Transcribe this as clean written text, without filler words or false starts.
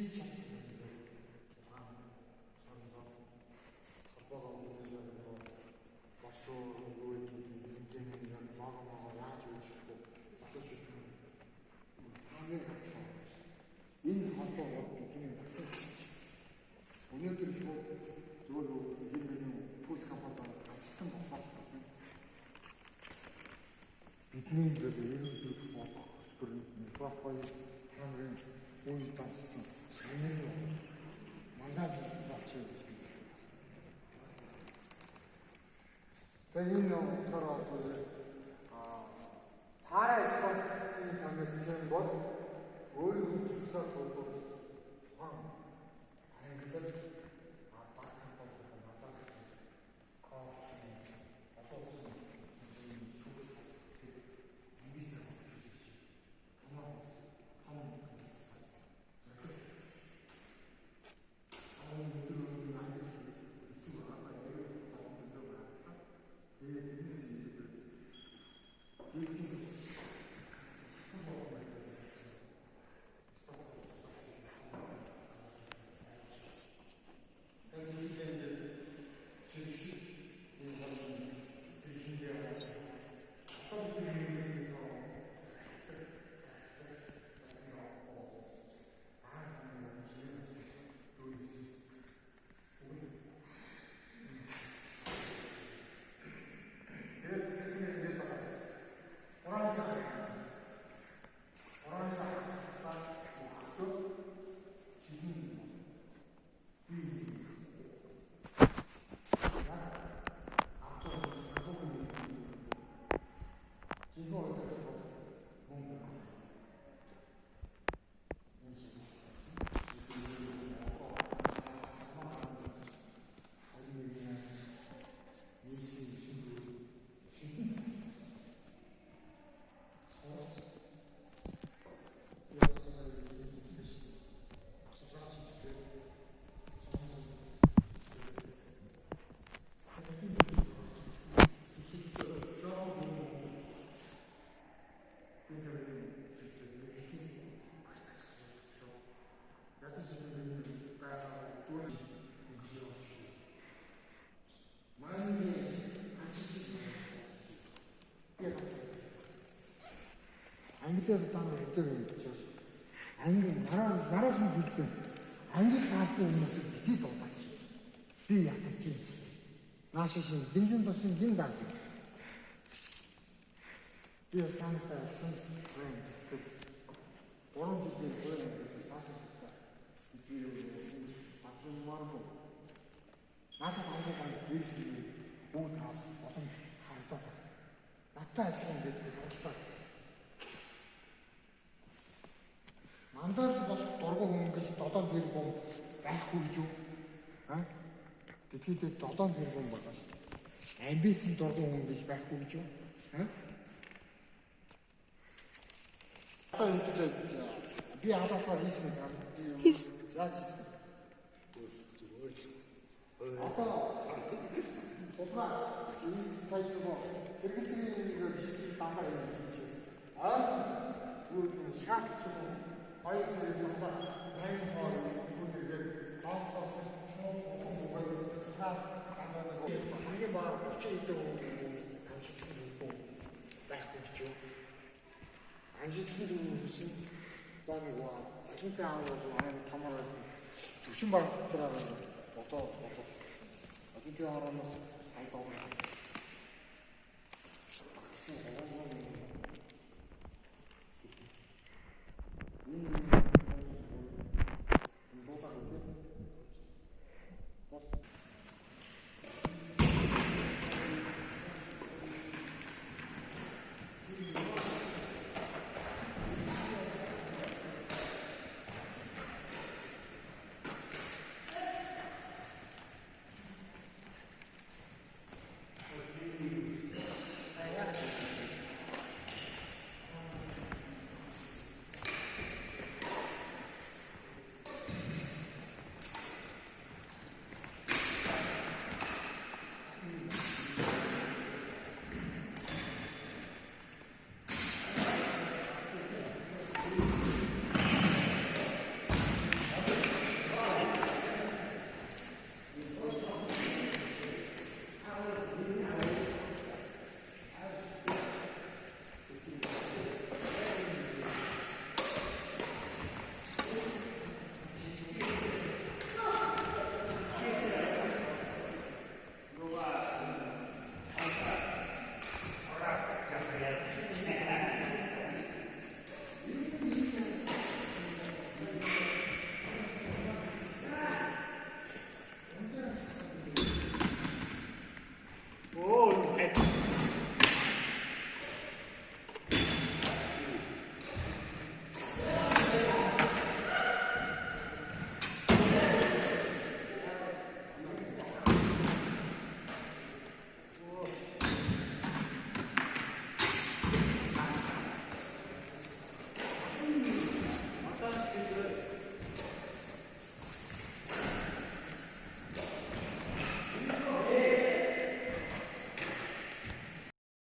Энэ холбоо бидний багсан. Өнөөдөр зөвхөн бидний пүүс компани гацсан болохоос бидний ерөнхийдөө хөлбөр хамрын үйл давсан мандат болчихсон. Тэгээд энэ утгаараа таараа спортын тамирчин бол өөрийн хүслээр болдог хаан ангилал ангилал даанаар өдөр ингэж анги нараас нь хэлбэн ангил хаалтын хүмүүс бити дуудаач. Би ятаж чинь. Нааш шин бензин тосын гин даг. Би станцаа хэн орон жилийн хөрөн саасаа би батлын марго надад ангилал дээрх бүгд таас боломж хардаад. Надтай ажиллах гэдэг болтой. Мандат бас дургуй хүн гэж 7 тэрбум байхгүй гэж юу? Тэгэхэд 7 тэрбум байгаа. Амбицын дургуй хүн гэж байхгүй гэж юу? Би адилхан хийсэн юм. Яаж хийсэн? Бохоо энэ сайноо хэрэгцээний бишний дандаа юм. Юу шат хоёр зэрэг дандаа 8 хоор бүгдээр таахаас хамгийн бага 30 хэдэн хүмүүс амжилттай байхгүй ч юу. Амжилттай хүмүүсийн за нэг олимпийн аваад тамаар төвшин багтраа бодоо олимпийн ороноос сайн доо.